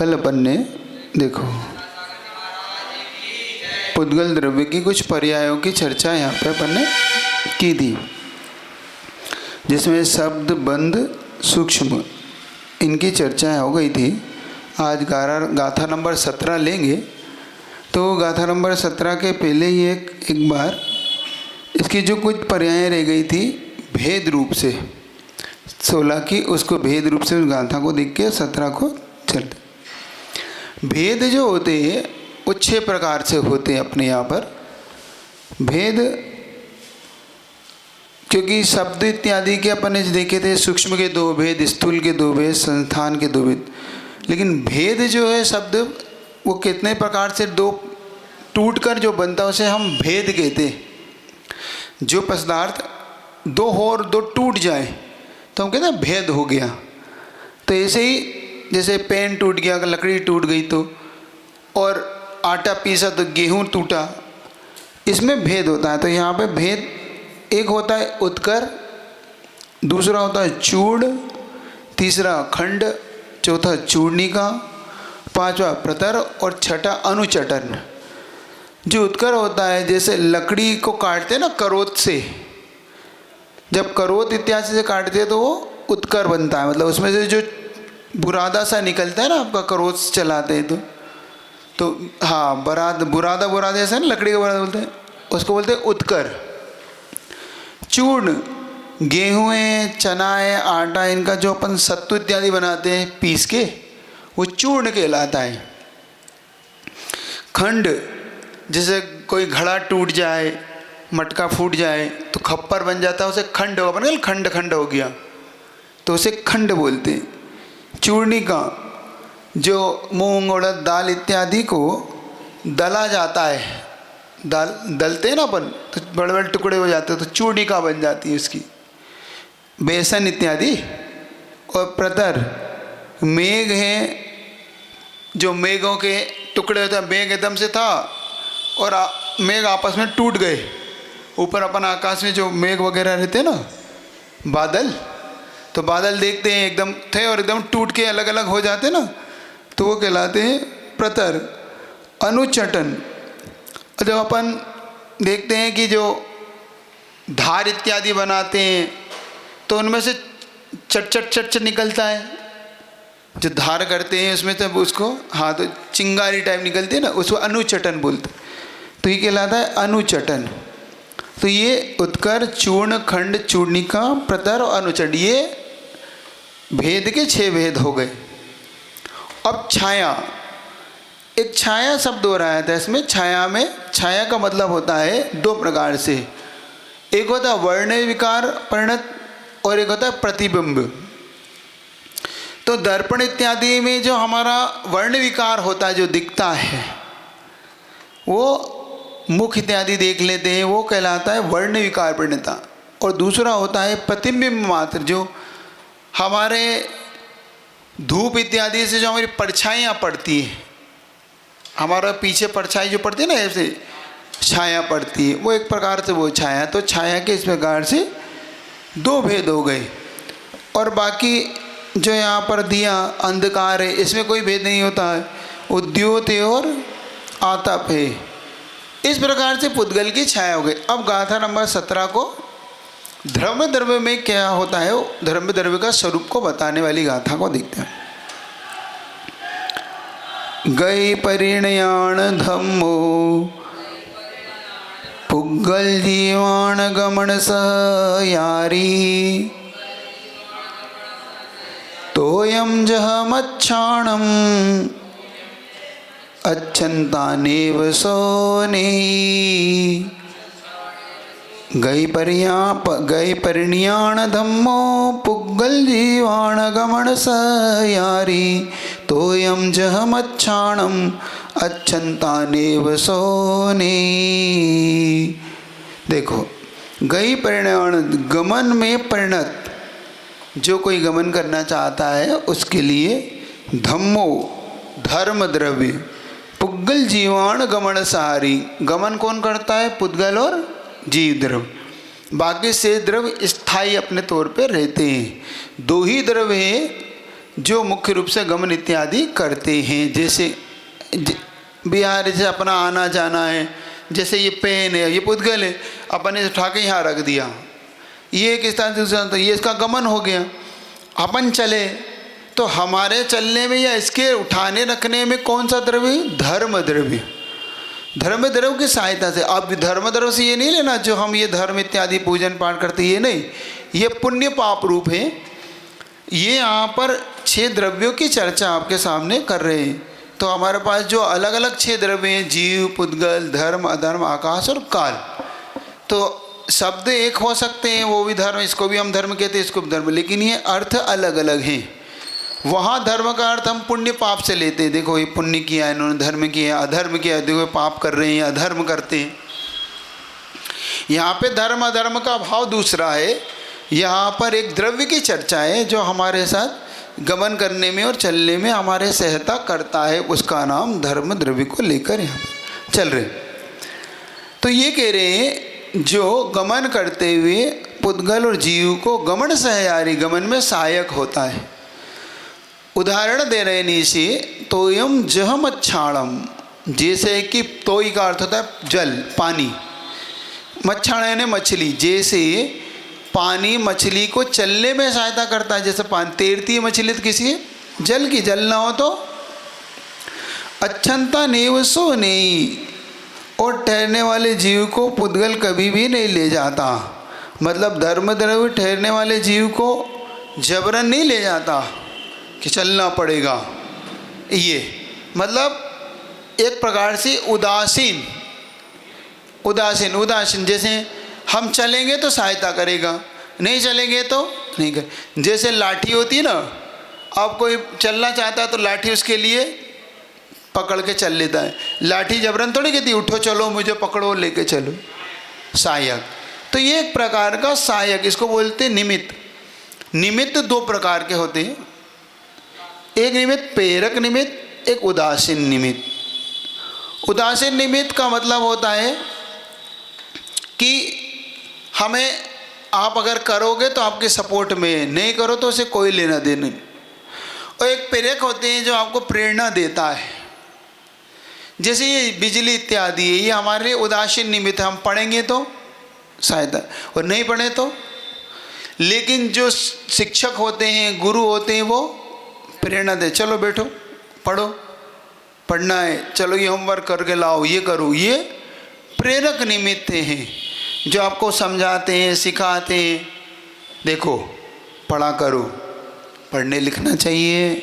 कल अपन ने देखो पुद्गल द्रव्य की कुछ पर्यायों की चर्चा यहाँ पे अपन ने की थी, जिसमें शब्द, बंध, सूक्ष्म इनकी चर्चा हो गई थी। आज गाथा नंबर 17 लेंगे। तो गाथा नंबर 17 के पहले ही एक बार इसकी जो कुछ पर्याय रह गई थी भेद रूप से 16 की, उसको भेद रूप से उस गाथा को देख के 17 को चलते। भेद जो होते हैं वो 6 प्रकार से होते हैं अपने यहाँ पर। भेद क्योंकि शब्द इत्यादि के अपन ने देखे थे, सूक्ष्म के 2 भेद, स्थूल के 2 भेद, संस्थान के 2 भेद। लेकिन भेद जो है शब्द वो कितने प्रकार से 2 टूट कर जो बनता है उसे हम भेद कहते हैं। जो पदार्थ 2 हो और 2 टूट जाए तो हम कहते हैं भेद हो गया। तो ऐसे ही जैसे पेन टूट गया, लकड़ी टूट गई तो, और आटा पीसा तो गेहूँ टूटा, इसमें भेद होता है। तो यहाँ पे भेद एक होता है उत्कर, दूसरा होता है चूर्ण, तीसरा खंड, चौथा चूर्णिका, 5वां प्रतर और 6ठा अनुचटन। जो उत्कर होता है, जैसे लकड़ी को काटते हैं ना करोत से, जब करोत इत्यादि से काटते हैं तो वो उत्कर बनता है। मतलब उसमें से जो बुरादा सा निकलता है ना, आपका करोत से चलाते हैं तो हाँ, बुरादा ऐसा ना, लकड़ी का बुरादा बोलते हैं, उसको बोलते हैं उत्कर। चूर्ण गेहूँ है, चना है, आटा, इनका जो अपन सत्तू इत्यादि बनाते हैं पीस के, वो चूर्ण कहलाता है। खंड जैसे कोई घड़ा टूट जाए, मटका फूट जाए तो खप्पर बन जाता है, उसे खंड होगा, बन खंड खंड हो गया तो उसे खंड बोलते हैं। चूर्णिका जो मूंग, उड़द दाल इत्यादि को दला जाता है, दाल दलते हैं ना अपन तो बड़े बड़े टुकड़े हो जाते हैं, तो चूर्णिका बन जाती है उसकी। बेसन इत्यादि। और प्रतर मेघ है, जो मेघों के टुकड़े होते हैं, मेघ एकदम से था और मेघ आपस में टूट गए। ऊपर अपन आकाश में जो मेघ वगैरह रहते हैं ना, बादल, तो बादल देखते हैं एकदम थे और एकदम टूट के अलग अलग हो जाते हैं ना, तो वो कहलाते हैं प्रतर। अनुचटन, जब अपन देखते हैं कि जो धार इत्यादि बनाते हैं तो उनमें से चट निकलता है, जो धार करते हैं उसमें तब उसको, हाँ, तो चिंगारी टाइप निकलती है ना, उसको अनुचटन बोलते। तो ये कहलाता है अनुचटन। तो ये उत्कर, चूर्ण, खंड, चूर्णिका, प्रतर और अनुचटन, ये भेद के 6 भेद हो गए। अब छाया, एक छाया शब्द हो रहा था इसमें। छाया में, छाया का मतलब होता है 2 प्रकार से, एक होता है वर्ण विकार परिणत और एक होता है प्रतिबिंब। तो दर्पण इत्यादि में जो हमारा वर्ण विकार होता है, जो दिखता है, वो मुख इत्यादि देख लेते हैं, वो कहलाता है वर्ण विकार परिणता। और दूसरा होता है प्रतिबिंब मात्र, जो हमारे धूप इत्यादि से जो हमारी परछाइयाँ पड़ती है, हमारा पीछे परछाई जो पड़ती है ना, ऐसे छाया पड़ती है, वो एक प्रकार से वो छाया। तो छाया के इस प्रकार से 2 भेद हो गए। और बाकी जो यहाँ पर दिया अंधकार है, इसमें कोई भेद नहीं होता है। उद्योत है और आतप है, इस प्रकार से पुद्गल की छाया हो गई। अब गाथा नंबर 17 को धर्म द्रव्य में क्या होता है, वो धर्म द्रव्य का स्वरूप को बताने वाली गाथा को देखते हैं। गई परिणयान धम्मो पुग्गल जीवान गमन सहयारी, तोयम जहमच्छाणम अच्छन्तानेव सोने। गई परिण्याण धम्मो पुग्गल जीवाण गमन सहयारी, तोयम जहमच्छाणम अच्छन्तानेव सोने। देखो, गई परिणाण, गमन में परिणत, जो कोई गमन करना चाहता है उसके लिए धम्मो धर्म द्रव्य, पुद्गल जीवाण गमन सहारी। गमन कौन करता है? पुद्गल और जीव द्रव्य। बाकी से द्रव्य स्थायी अपने तौर पे रहते हैं। 2 ही द्रव्य हैं जो मुख्य रूप से गमन इत्यादि करते हैं। जैसे बिहार से अपना आना जाना है, जैसे ये पेन है, ये पुद्गल है, अपन ने उठा के यहाँ रख दिया, ये एक स्थान से दूसरे स्थान, तो ये इसका गमन हो गया। अपन चले तो हमारे चलने में या इसके उठाने रखने में कौन सा द्रव्य? धर्म द्रव्य। धर्म द्रव्य की सहायता से। अब धर्म द्रव्य से ये नहीं लेना जो हम ये धर्म इत्यादि पूजन पाठ करते, ये नहीं, ये पुण्य पाप रूप है। ये यहाँ पर 6 द्रव्यों की चर्चा आपके सामने कर रहे हैं। तो हमारे पास जो अलग अलग 6 द्रव्य हैं, जीव, पुद्गल, धर्म, अधर्म, आकाश और काल, तो शब्द एक हो सकते हैं, वो भी धर्म, इसको भी हम धर्म कहते हैं, इसको भी धर्म, लेकिन ये अर्थ अलग अलग हैं। वहाँ धर्म का अर्थ हम पुण्य पाप से लेते हैं। देखो ये पुण्य किया है इन्होंने, धर्म किया, अधर्म किया, देखो पाप कर रहे हैं, अधर्म करते हैं। यहाँ पे धर्म अधर्म का भाव दूसरा है। यहाँ पर एक द्रव्य की चर्चा है जो हमारे साथ गमन करने में और चलने में हमारे सहायता करता है, उसका नाम धर्म द्रव्य को लेकर यहाँ पर चल रहे। तो ये कह रहे हैं जो गमन करते हुए पुद्गल और जीव को गमन सहयारी, गमन में सहायक होता है। उदाहरण दे रहे नीचे, तोयम जहम अच्छाणम, जैसे कि तोई का अर्थ होता है जल, पानी, मच्छाण यानी मछली, जैसे पानी मछली को चलने में सहायता करता है। जैसे पानी तैरती है मछली तो किसी जल की, जल ना हो तो अच्छंता नेव सो नहीं, और ठहरने वाले जीव को पुद्गल कभी भी नहीं ले जाता। मतलब धर्म द्रव्य ठहरने वाले जीव को जबरन नहीं ले जाता कि चलना पड़ेगा। ये मतलब एक प्रकार से उदासीन, उदासीन, उदासीन, जैसे हम चलेंगे तो सहायता करेगा, नहीं चलेंगे तो नहीं कर। जैसे लाठी होती है ना, अब कोई चलना चाहता है तो लाठी उसके लिए पकड़ के चल लेता है। लाठी जबरन थोड़ी कहती उठो चलो मुझे पकड़ो लेके चलो, सहायक। तो ये एक प्रकार का सहायक, इसको बोलते हैं निमित्त। निमित्त 2 प्रकार के होते हैं, एक निमित्त प्रेरक निमित्त, एक उदासीन निमित्त। उदासीन निमित्त का मतलब होता है कि हमें आप अगर करोगे तो आपके सपोर्ट में, नहीं करो तो उसे कोई लेना देना। और एक प्रेरक होते हैं जो आपको प्रेरणा देता है, जैसे ये बिजली इत्यादि है, ये हमारे लिए उदासीन निमित्त है। हम पढ़ेंगे तो सहायता, और नहीं पढ़े तो। लेकिन जो शिक्षक होते हैं, गुरु होते हैं, वो प्रेरणा दे, चलो बैठो पढ़ो, पढ़ना है, चलो ये होमवर्क करके लाओ, ये करो। ये प्रेरक निमित्त हैं जो आपको समझाते हैं, सिखाते हैं, देखो पढ़ा करो, पढ़ने लिखना चाहिए।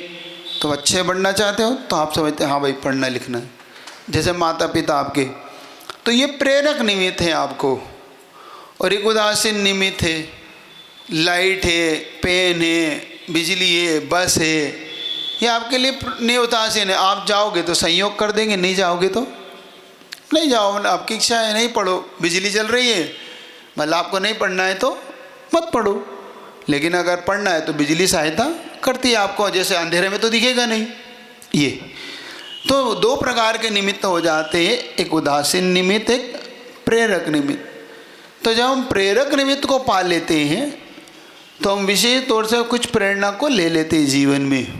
तो अच्छे बनना चाहते हो तो आप समझते हैं हाँ भाई पढ़ना लिखना है, जैसे माता पिता आपके। तो ये प्रेरक निमित्त है आपको। और एक उदासीन निमित्त है, लाइट है, पेन है, बिजली है, बस है, ये आपके लिए नहीं उदासीन है। आप जाओगे तो संयोग कर देंगे, नहीं जाओगे तो नहीं जाओ, आपकी इच्छा है नहीं पढ़ो, बिजली चल रही है, मतलब आपको नहीं पढ़ना है तो मत पढ़ो। लेकिन अगर पढ़ना है तो बिजली सहायता करती है आपको, जैसे अंधेरे में तो दिखेगा नहीं। ये तो 2 प्रकार के निमित्त हो जाते हैं, एक उदासीन निमित्त, एक प्रेरक निमित्त। तो जब हम प्रेरक निमित्त को पा लेते हैं तो हम विशेष तौर से कुछ प्रेरणा को ले लेते हैं जीवन में।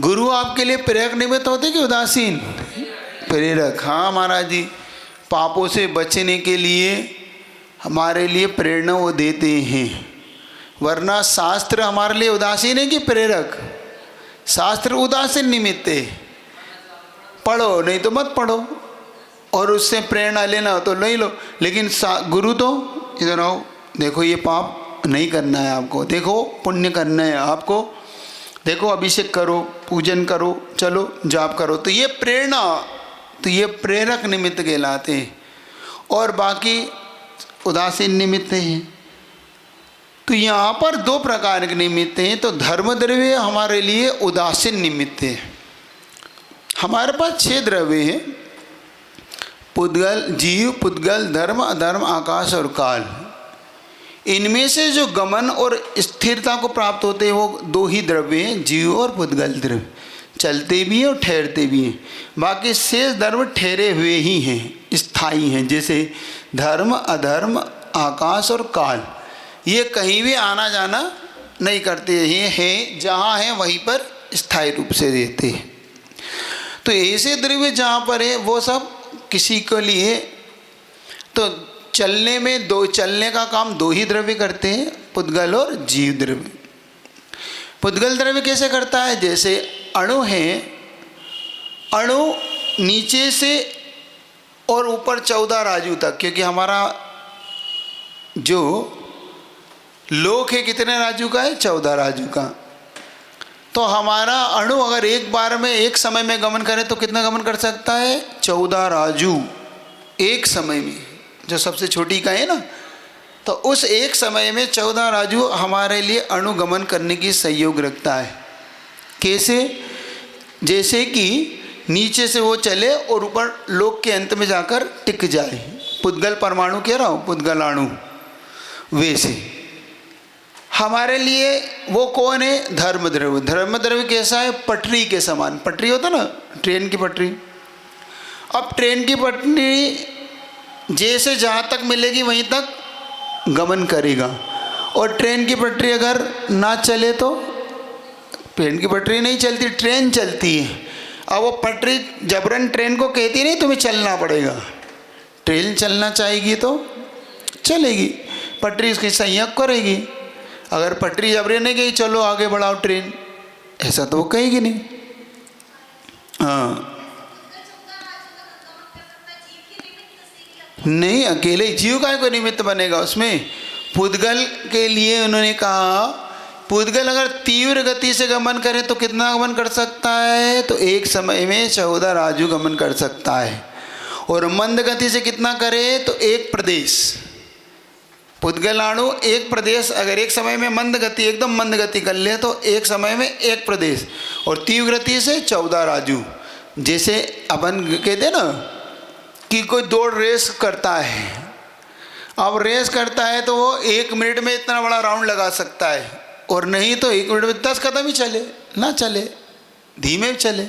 गुरु आपके लिए प्रेरक निमित्त होते कि उदासीन? प्रेरक। हाँ महाराज जी, पापों से बचने के लिए हमारे लिए प्रेरणा वो देते हैं, वरना शास्त्र हमारे लिए उदासीन है कि प्रेरक? शास्त्र उदासीन निमित्त है, पढ़ो नहीं तो मत पढ़ो, और उससे प्रेरणा लेना हो तो नहीं लो। लेकिन गुरु तो इधर आओ, देखो ये पाप नहीं करना है आपको, देखो पुण्य करना है आपको, देखो अभिषेक करो, पूजन करो, चलो जाप करो। तो ये प्रेरणा, तो ये प्रेरक निमित्त कहलाते हैं। और बाकी उदासीन निमित्त हैं। तो यहाँ पर 2 प्रकार के निमित्त हैं। तो धर्म द्रव्य हमारे लिए उदासीन निमित्त है। हमारे पास 6 द्रव्य हैं, पुद्गल, जीव, पुद्गल, धर्म, अधर्म, आकाश और काल। इनमें से जो गमन और स्थिरता को प्राप्त होते हैं वो 2 ही द्रव्य हैं, जीव और पुद्गल द्रव्य। चलते भी हैं और ठहरते भी हैं। बाकी शेष धर्म ठहरे हुए ही हैं, स्थायी हैं, जैसे धर्म, अधर्म, आकाश और काल। ये कहीं भी आना जाना नहीं करते हैं, जहाँ हैं वहीं पर स्थायी रूप से रहते हैं। तो ऐसे द्रव्य जहाँ पर है वो सब किसी के लिए, तो चलने में चलने का काम दो ही द्रव्य करते हैं, पुद्गल और जीव द्रव्य। पुद्गल द्रव्य कैसे करता है? जैसे अणु है, अणु नीचे से और ऊपर 14 राजू तक, क्योंकि हमारा जो लोक है कितने राजू का है? 14 राजू का। तो हमारा अणु अगर एक बार में एक समय में गमन करे तो कितना गमन कर सकता है? 14 राजू एक समय में, जो सबसे छोटी इकाई है ना। तो उस एक समय में 14 राजू हमारे लिए अणुगमन करने की सहयोग रखता है। कैसे? जैसे कि नीचे से वो चले और ऊपर लोक के अंत में जाकर टिक जाए। पुद्गल परमाणु कह रहा हूँ, पुद्गल अणु। वैसे हमारे लिए वो कौन है? धर्म द्रव्य। धर्म द्रव्य कैसा है? पटरी के समान। पटरी होता ना, ट्रेन की पटरी। अब ट्रेन की पटरी जैसे जहाँ तक मिलेगी वहीं तक गमन करेगा, और ट्रेन की पटरी अगर ना चले तो, ट्रेन की पटरी नहीं चलती, ट्रेन चलती है। अब वो पटरी जबरन ट्रेन को कहती नहीं तुम्हें चलना पड़ेगा, ट्रेन चलना चाहेगी तो चलेगी, पटरी उसकी संयोग करेगी। अगर पटरी जबरन नहीं कही चलो आगे बढ़ाओ ट्रेन, ऐसा तो वो कहेगी नहीं। हाँ, नहीं, अकेले जीव का कोई निमित्त बनेगा उसमें। पुद्गल के लिए उन्होंने कहा, पुद्गल अगर तीव्र गति से गमन करे तो कितना गमन कर सकता है? तो एक समय में 14 राजू गमन कर सकता है। और मंद गति से कितना करे? तो एक प्रदेश। पुद्गल अणु एक प्रदेश अगर एक समय में मंद गति, एकदम मंद गति कर ले तो एक समय में एक प्रदेश, और तीव्र गति से 14 राजू। जैसे अपन कहते हैं ना कि कोई दौड़ रेस करता है, अब रेस करता है तो वो 1 मिनट में इतना बड़ा राउंड लगा सकता है, और नहीं तो 1 मिनट में 10 कदम ही चले, ना चले, धीमे चले।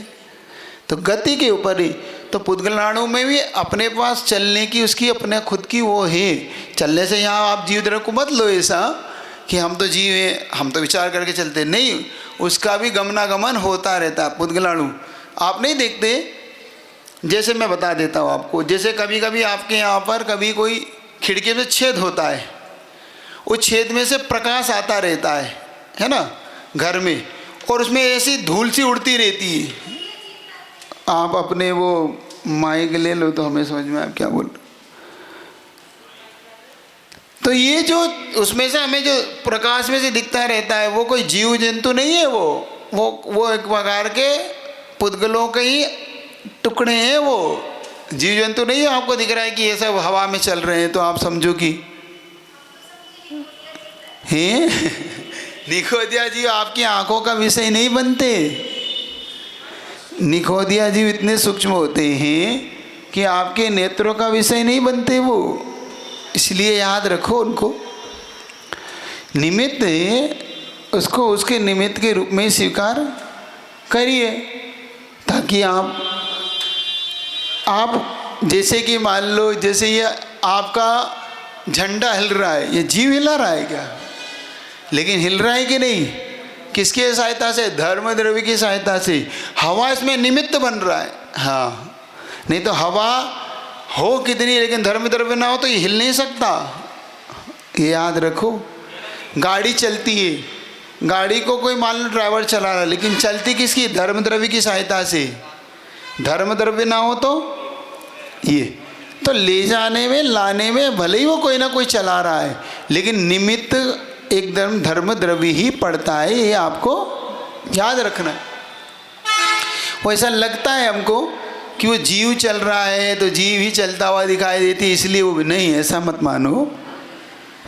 तो गति के ऊपर ही। तो पुद्गल अणु में भी अपने पास चलने की उसकी अपने खुद की वो है। चलने से यहाँ आप जीव द्रव्य को मत लो ऐसा कि हम तो जीव हैं, हम तो विचार करके चलते नहीं, उसका भी गमनागमन होता रहता है पुद्गल अणु। आप नहीं देखते? जैसे मैं बता देता हूँ आपको, जैसे कभी कभी आपके यहाँ पर कभी कोई खिड़की में छेद होता है, उस छेद में से प्रकाश आता रहता है ना घर में, और उसमें ऐसी धूल सी उड़ती रहती है। आप अपने वो माइक ले लो तो हमें समझ में आप क्या बोल। तो ये जो उसमें से हमें जो प्रकाश में से दिखता रहता है वो कोई जीव जंतु नहीं है, वो एक प्रकार के पुद्गलों के ही टुकड़े हैं। वो जीव जंतु नहीं है। आपको दिख रहा है कि ये सब हवा में चल रहे हैं तो आप समझो कि हैं। निकोदिया जीव आपकी आंखों का विषय नहीं बनते। निकोदिया जीव इतने सूक्ष्म होते हैं कि आपके नेत्रों का विषय नहीं बनते वो। इसलिए याद रखो उनको, निमित्त उसको उसके निमित्त के रूप में स्वीकार करिए, ताकि आप जैसे कि मान लो जैसे ये आपका झंडा हिल रहा है, ये जीव हिला रहा है क्या? लेकिन हिल रहा है कि नहीं? किसके सहायता से? धर्म द्रव्य की सहायता से। हवा इसमें निमित्त बन रहा है। हाँ, नहीं तो हवा हो कितनी, लेकिन धर्म द्रव्य ना हो तो ये हिल नहीं सकता। ये याद रखो। गाड़ी चलती है, गाड़ी को कोई मान लो ड्राइवर चला रहा है, लेकिन चलती किसकी? धर्म द्रव्य की सहायता से। धर्म द्रव्य ना हो तो ये तो ले जाने में लाने में भले ही वो कोई ना कोई चला रहा है, लेकिन निमित्त एकदम धर्म द्रव्य ही पड़ता है। ये आपको याद रखना। वो ऐसा लगता है हमको कि वो जीव चल रहा है तो जीव ही चलता हुआ दिखाई देती, इसलिए वो भी नहीं, ऐसा मत मानो।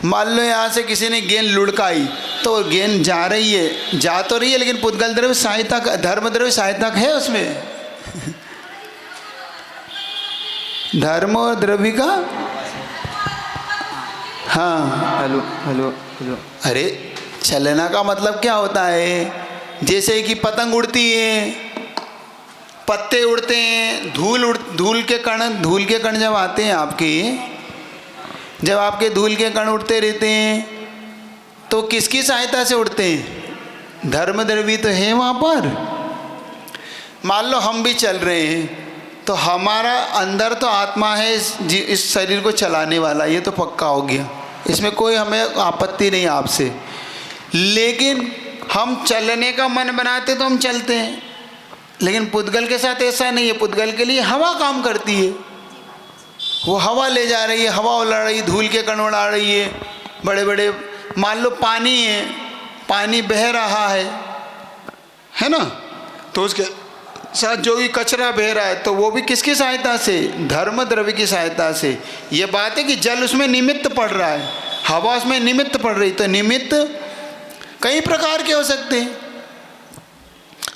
मान लो यहाँ से किसी ने गेंद लुढ़काई तो गेंद जा रही है, जा तो रही है, लेकिन पुद्गल द्रव्य सहायता, धर्म द्रव्य सहायता है उसमें। धर्म और द्रव्य का, हाँ, हेलो हेलो हेलो। अरे चलना का मतलब क्या होता है? जैसे कि पतंग उड़ती है, पत्ते उड़ते हैं, धूल के कण जब आते हैं आपके, जब आपके धूल के कण उड़ते रहते हैं तो किसकी सहायता से उड़ते हैं? धर्मद्रव्य तो है वहाँ पर। मान लो हम भी चल रहे हैं तो हमारा अंदर तो आत्मा है इस शरीर को चलाने वाला, ये तो पक्का हो गया, इसमें कोई हमें आपत्ति नहीं आपसे। लेकिन हम चलने का मन बनाते तो हम चलते हैं, लेकिन पुद्गल के साथ ऐसा नहीं है। पुद्गल के लिए हवा काम करती है, वो हवा ले जा रही है, हवा उड़ा रही है, धूल के कण उड़ा रही है, बड़े बड़े। मान लो पानी है, पानी बह रहा है ना, तो उसके साथ जो भी कचरा बह रहा है तो वो भी किसकी सहायता से? धर्म द्रव्य की सहायता से। ये बात है कि जल उसमें निमित्त पड़ रहा है, हवा उसमें निमित्त पड़ रही, तो निमित्त कई प्रकार के हो सकते हैं।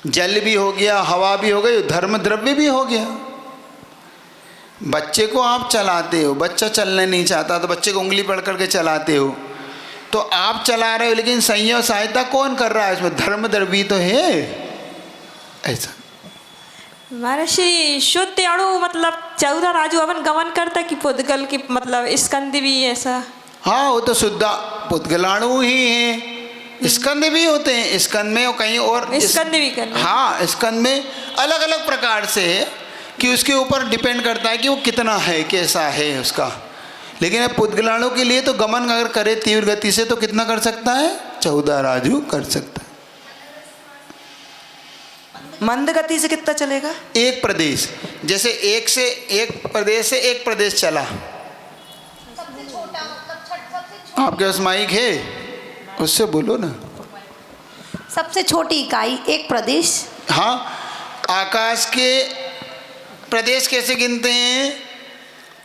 जल भी हो गया, हवा भी हो गई, धर्म द्रव्य भी हो गया। बच्चे को आप चलाते हो, बच्चा चलना नहीं चाहता तो बच्चे को उंगली पकड़ करके चलाते हो, तो आप चला रहे हो, लेकिन संयोग सहायता कौन कर रहा है इसमें? धर्म द्रव्य तो है। ऐसा महर्षि शुद्ध अणु मतलब 14 राजू अपन गमन करता कि पुद्गल की मतलब स्कंद भी ऐसा? हाँ, वो तो शुद्ध पुद्गलाणु ही है। स्कंद भी होते हैं, स्कंद में और कहीं और स्कंद भी करना। हाँ, स्कंद में अलग अलग प्रकार से है कि उसके ऊपर डिपेंड करता है कि वो कितना है, कैसा है उसका। लेकिन पुद्गलाणु के लिए तो गमन अगर करे तीव्र गति से तो कितना कर सकता है? 14 राजू कर सकता है। मंद गति से कितना चलेगा? एक प्रदेश, जैसे एक प्रदेश से एक प्रदेश चला। आपके पास माइक है, उससे बोलो ना। सबसे छोटी इकाई एक प्रदेश। हाँ, आकाश के प्रदेश कैसे गिनते हैं?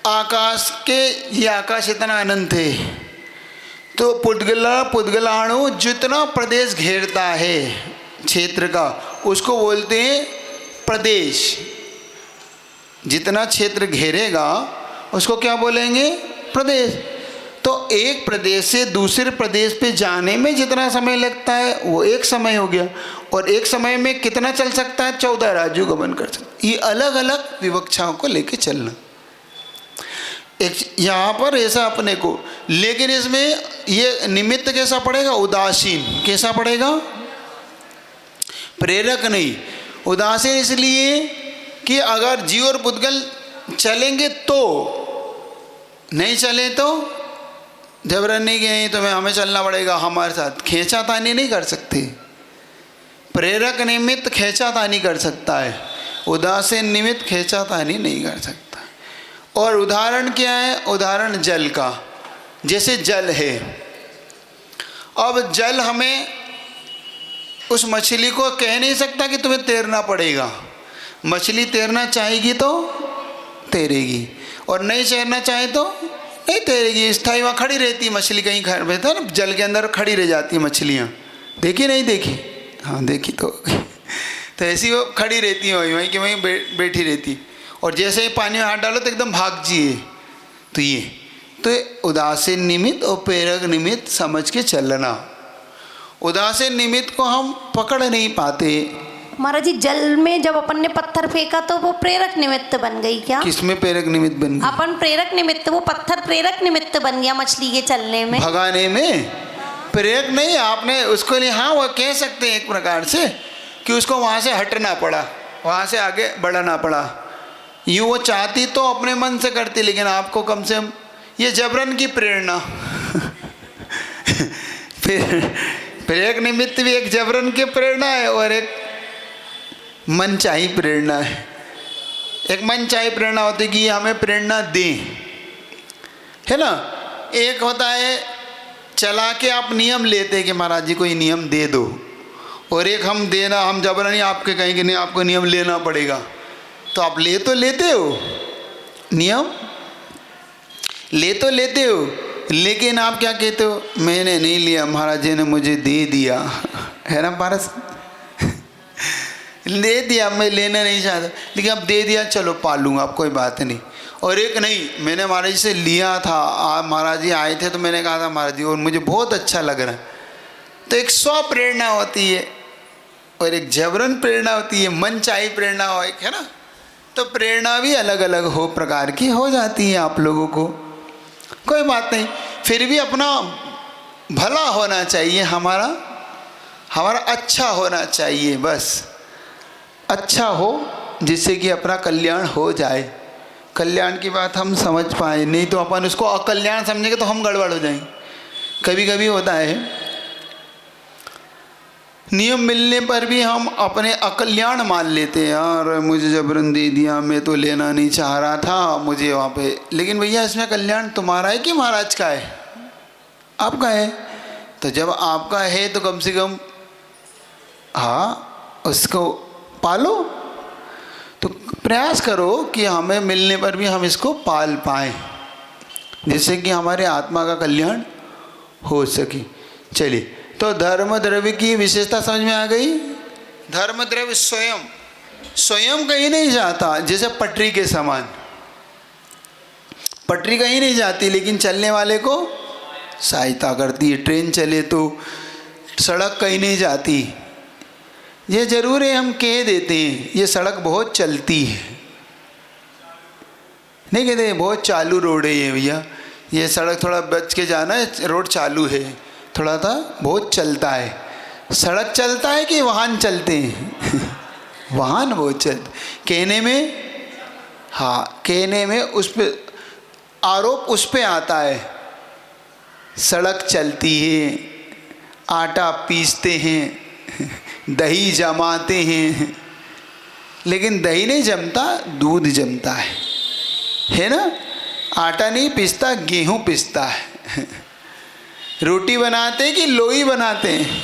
आकाश के, ये आकाश इतना अनंत है, तो पुद्गलाणु जितना प्रदेश घेरता है क्षेत्र का, उसको बोलते हैं प्रदेश। जितना क्षेत्र घेरेगा उसको क्या बोलेंगे? प्रदेश। तो एक प्रदेश से दूसरे प्रदेश पे जाने में जितना समय लगता है वो एक समय हो गया, और एक समय में कितना चल सकता है? 14 राजू गमन कर सकता। ये अलग अलग विवक्षाओं को लेके चलना। एक यहाँ पर ऐसा अपने को, लेकिन इसमें ये निमित्त कैसा पड़ेगा? उदासीन। कैसा पड़ेगा? प्रेरक नहीं, उदासीन। इसलिए कि अगर जीव और पुद्गल चलेंगे तो, नहीं चले तो जबरन नहीं गए तो हमें चलना पड़ेगा हमारे साथ। खींचातानी नहीं कर सकते। प्रेरक निमित्त खींचातानी कर सकता है, उदासीन निमित्त खींचातानी नहीं कर सकता। और उदाहरण क्या है? उदाहरण जल का। जैसे जल है, अब जल हमें उस मछली को कह नहीं सकता कि तुम्हें तैरना पड़ेगा। मछली तैरना चाहेगी तो तैरेगी, और नहीं तैरना चाहे तो नहीं तैरेगी। स्थायी वहाँ खड़ी रहती मछली, कहीं रहता है ना जल के अंदर खड़ी रह जाती मछलियाँ। देखी नहीं देखी? हाँ देखी। तो ऐसी वो खड़ी रहती है वहीं कि वहीं बैठी रहती, और जैसे ही पानी में हाथ डालो तो एकदम भाग जिए। तो ये उदासीन निमित्त और प्रेरक निमित्त समझ के चलना। उदासीन निमित्त को हम पकड़ नहीं पाते। महाराज जी, जल में जब अपन ने पत्थर फेंका तो वो प्रेरक निमित्त बन गई क्या? किसमें प्रेरक निमित्त बन गई? अपन प्रेरक निमित्त, वो पत्थर प्रेरक निमित्त बन गया मछली के चलने में, भगाने में। प्रेरक नहीं, आपने उसको लिए, हाँ वो कह सकते हैं एक प्रकार से कि उसको वहाँ से हटना पड़ा, वहाँ से आगे बढ़ना पड़ा। यूँ वो चाहती तो अपने मन से करती, लेकिन आपको कम से कम ये जबरन की प्रेरणा प्रेरक निमित्त भी एक जबरन की प्रेरणा है और एक मनचाही प्रेरणा है। एक मनचाही प्रेरणा होती है कि ये हमें प्रेरणा दें, है ना। एक होता है चला के आप नियम लेते कि महाराज जी को ये नियम दे दो, और एक हम देना, हम जबरन आपके कहेंगे नहीं आपको नियम लेना पड़ेगा, तो आप ले तो लेते हो, नियम ले तो लेते हो, लेकिन आप क्या कहते हो? मैंने नहीं लिया, महाराज जी ने मुझे दे दिया, है ना पारस दे दिया, मैं लेना नहीं चाहता, लेकिन अब दे दिया, चलो पालूंगा, अब कोई बात नहीं। और एक नहीं, मैंने महाराज जी से लिया था, महाराज जी आए थे तो मैंने कहा था महाराज जी और मुझे बहुत अच्छा लग रहा है। तो एक स्व प्रेरणा होती है और एक जबरन प्रेरणा होती है, मनचाही प्रेरणा हो, एक है ना। तो प्रेरणा भी अलग अलग हो प्रकार की हो जाती है आप लोगों को, कोई बात नहीं। फिर भी अपना भला होना चाहिए, हमारा अच्छा होना चाहिए, बस अच्छा हो जिससे कि अपना कल्याण हो जाए। कल्याण की बात हम समझ पाए, नहीं तो अपन उसको अकल्याण समझेंगे तो हम गड़बड़ हो जाएंगे। कभी कभी होता है नियम मिलने पर भी हम अपने अकल्याण मान लेते हैं, यार मुझे जबरन दे दिया, मैं तो लेना नहीं चाह रहा था, मुझे वहाँ पे। लेकिन भैया इसमें कल्याण तुम्हारा है कि महाराज का है? आपका है। तो जब आपका है तो कम से कम हाँ उसको पालो, तो प्रयास करो कि हमें मिलने पर भी हम इसको पाल पाएँ, जिससे कि हमारे आत्मा का कल्याण हो सके। चलिए, तो धर्म द्रव्य की विशेषता समझ में आ गई। धर्म द्रव्य स्वयं कहीं नहीं जाता, जैसे पटरी के समान। पटरी कहीं नहीं जाती लेकिन चलने वाले को सहायता करती है। ट्रेन चले तो सड़क कहीं नहीं जाती। ये जरूर है हम कह देते हैं ये सड़क बहुत चलती है, नहीं कहते बहुत चालू रोड है ये भैया, ये सड़क थोड़ा बच के जाना है, रोड चालू है, थोड़ा सा बहुत चलता है। सड़क चलता है कि वाहन चलते हैं? वाहन बहुत चलते। कहने में हाँ, कहने में उस पर आरोप उस पर आता है, सड़क चलती है, आटा पीसते हैं, दही जमाते हैं, लेकिन दही नहीं जमता, दूध जमता है ना? आटा नहीं पिसता, गेहूँ पिसता है। रोटी बनाते कि लोई बनाते हैं?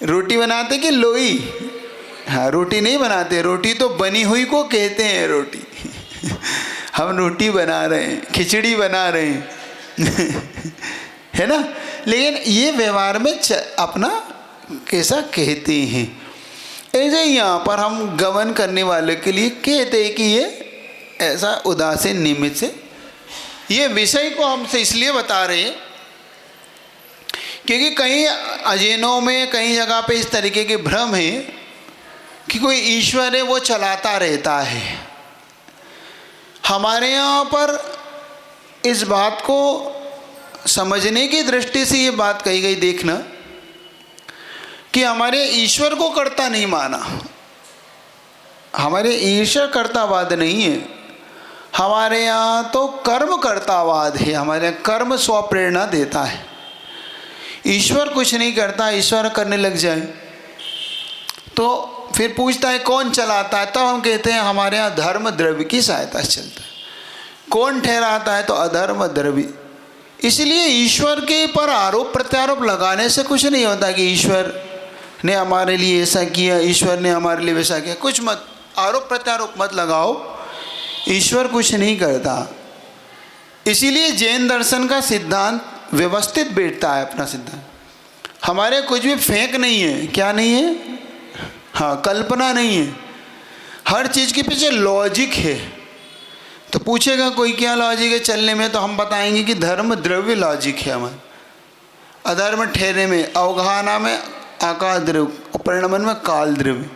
रोटी बनाते कि लोई? हाँ, रोटी नहीं बनाते, रोटी तो बनी हुई को कहते हैं रोटी। हम रोटी बना रहे हैं, खिचड़ी बना रहे हैं, है ना? लेकिन ये व्यवहार में अपना कैसा कहते हैं। ऐसे यहाँ पर हम गमन करने वाले के लिए कहते हैं कि ये ऐसा उदासीन निमित्त से, ये विषय को हमसे इसलिए बता रहे हैं क्योंकि कई अजैनों में कई जगह पे इस तरीके के भ्रम है कि कोई ईश्वर है वो चलाता रहता है। हमारे यहाँ पर इस बात को समझने की दृष्टि से ये बात कही गई, देखना कि हमारे ईश्वर को कर्ता नहीं माना। हमारे ईश्वर कर्तावाद नहीं है, हमारे यहाँ तो कर्म कर्तावाद है। हमारे यहाँ कर्म स्वप्रेरणा देता है, ईश्वर कुछ नहीं करता। ईश्वर करने लग जाए तो फिर पूछता है कौन चलाता है, तब हम कहते हैं हमारे यहाँ धर्म द्रव्य की सहायता से चलता है। कौन ठहराता है? तो अधर्म द्रव्य। इसलिए ईश्वर के पर आरोप प्रत्यारोप लगाने से कुछ नहीं होता कि ईश्वर ने हमारे लिए ऐसा किया, ईश्वर ने हमारे लिए वैसा किया। कुछ मत आरोप प्रत्यारोप मत लगाओ, ईश्वर कुछ नहीं करता। इसीलिए जैन दर्शन का सिद्धांत व्यवस्थित बैठता है, अपना सिद्धांत। हमारे कुछ भी फेंक नहीं है। क्या नहीं है? हाँ, कल्पना नहीं है। हर चीज़ के पीछे लॉजिक है। तो पूछेगा कोई क्या लॉजिक है चलने में, तो हम बताएंगे कि धर्म द्रव्य लॉजिक है हमारा। अधर्म ठहरे में, अवगाहना में आकाश द्रव्य और परिणमन में काल द्रव्य।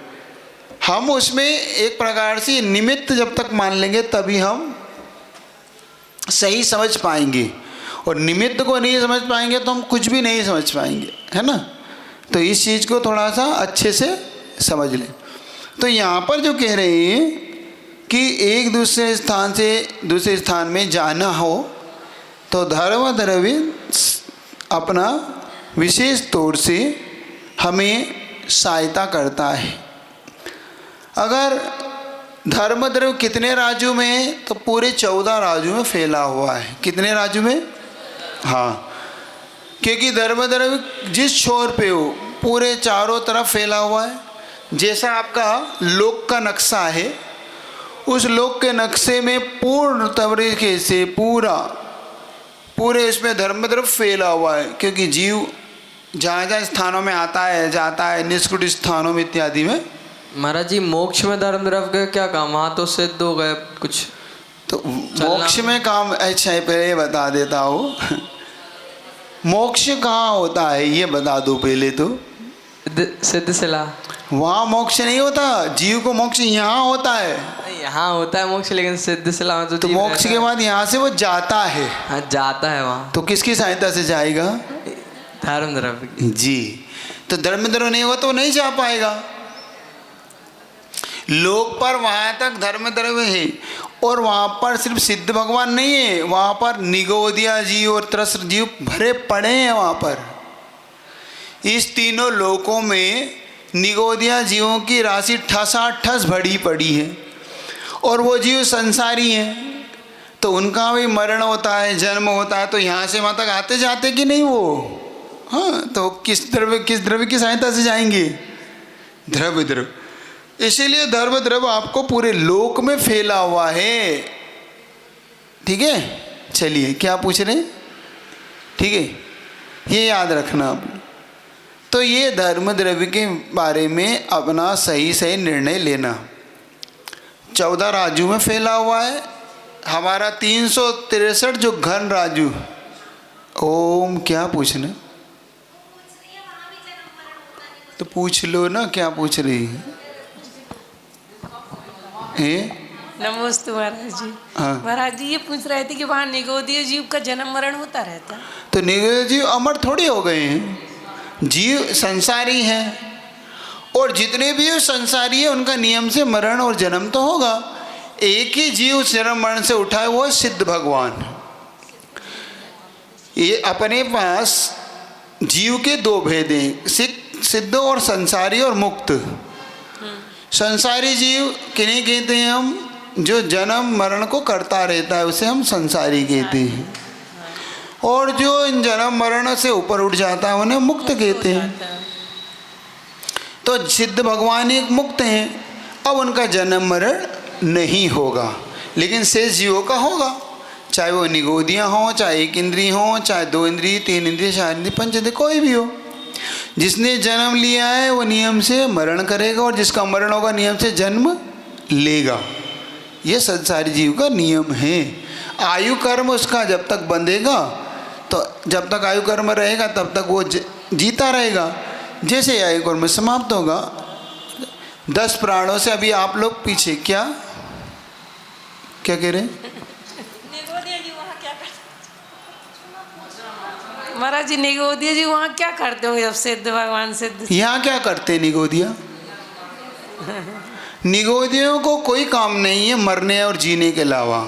हम उसमें एक प्रकार से निमित्त जब तक मान लेंगे तभी हम सही समझ पाएंगे, और निमित्त को नहीं समझ पाएंगे तो हम कुछ भी नहीं समझ पाएंगे, है ना? तो इस चीज़ को थोड़ा सा अच्छे से समझ लें। तो यहाँ पर जो कह रहे हैं कि एक दूसरे स्थान से दूसरे स्थान में जाना हो तो धर्म द्रव्य अपना विशेष तौर से हमें सहायता करता है। अगर धर्म द्रव्य कितने राज्यों में है? तो पूरे 14 राज्यों में फैला हुआ है। कितने राज्यों में? हाँ, क्योंकि धर्म द्रव्य जिस छोर पे हो पूरे चारों तरफ फैला हुआ है। जैसा आपका लोक का नक्शा है, उस लोक के नक्शे में पूर्ण तरीके से पूरे इसमें धर्म द्रव्य फैला हुआ है, क्योंकि जीव जहाँ जहाँ स्थानों में आता है जाता है, निष्कुट स्थानों में इत्यादि में। महाराज जी, मोक्ष में धर्म द्रव्य का क्या काम? वहाँ तो सिद्ध हो गए कुछ। तो मोक्ष में काम, अच्छा है पहले बता देता हूँ। मोक्ष कहाँ होता है ये बता दो पहले तो। सिद्ध शिला। वहाँ मोक्ष नहीं होता, जीव को मोक्ष यहाँ होता है। यहाँ होता है मोक्ष, लेकिन सिद्ध सलामत तो जीव मोक्ष रहता के है। बाद यहाँ से वो जाता है, हाँ, जाता है वहाँ तो किसकी सहायता से जाएगा? धर्म द्रव्य की। जी। तो धर्म द्रव्य नहीं होगा तो नहीं जा पाएगा। लोक पर वहां तक धर्म द्रव्य है, और वहां पर सिर्फ सिद्ध भगवान नहीं है, वहां पर निगोदिया जीव और त्रस्त जीव भरे पड़े हैं। वहां पर इस तीनों लोकों में निगोदिया जीवों की राशि ठसाठस भरी पड़ी है, और वो जीव संसारी हैं, तो उनका भी मरण होता है, जन्म होता है, तो यहाँ से वहाँ तक आते जाते कि नहीं वो? हाँ, तो किस द्रव्य की सहायता से जाएंगे? द्रव्य। इसीलिए द्रव्य आपको पूरे लोक में फैला हुआ है। ठीक है, चलिए क्या पूछ रहे हैं? ठीक है, ये याद रखना आप। तो ये धर्म द्रव्य के बारे में अपना सही सही निर्णय लेना। 14 राजू में फैला हुआ है हमारा 363 जो घन राजू। ओम, क्या पूछना? तो पूछ लो ना, क्या पूछ रही है? नमस्ते महाराज जी। हाँ। महाराज जी ये पूछ रहे थे कि वहाँ निगोदीय जीव का जन्म मरण होता रहता है। तो निगोदीय जीव अमर थोड़ी हो गए हैं, जीव संसारी हैं, और जितने भी संसारी है उनका नियम से मरण और जन्म तो होगा। एक ही जीव जन्म मरण से उठा है, वो सिद्ध भगवान। ये अपने पास जीव के दो भेद हैं, सिद्ध और संसारी और मुक्त। संसारी जीव किन्हें कहते हैं हम? जो जन्म मरण को करता रहता है उसे हम संसारी कहते हैं, और जो इन जन्म मरण से ऊपर उठ जाता है उन्हें मुक्त कहते हैं। तो सिद्ध भगवान एक मुक्त हैं, अब उनका जन्म मरण नहीं होगा, लेकिन शेष जीवों का होगा, चाहे वो निगोदियाँ हों, चाहे एक इंद्रिय हों, चाहे 2 इंद्रिय, 3 इंद्रिय, 4 इंद्रिय, 5 इंद्रिय, कोई भी हो। जिसने जन्म लिया है वो नियम से मरण करेगा, और जिसका मरण होगा नियम से जन्म लेगा। ये संसारी जीव का नियम है। आयु कर्म उसका जब तक बंधेगा, तो जब तक आयु कर्म रहेगा तब तक वो जीता रहेगा। जैसे आयु कर्म समाप्त होगा, 10 प्राणों से। अभी आप लोग पीछे क्या कह रहे हैं? महाराज जी निगोदीय जी वहाँ क्या करते होंगे जब सिद्ध भगवान सिद्ध? यहाँ क्या करते निगोदिया? निगोदियों को कोई काम नहीं है मरने और जीने के अलावा।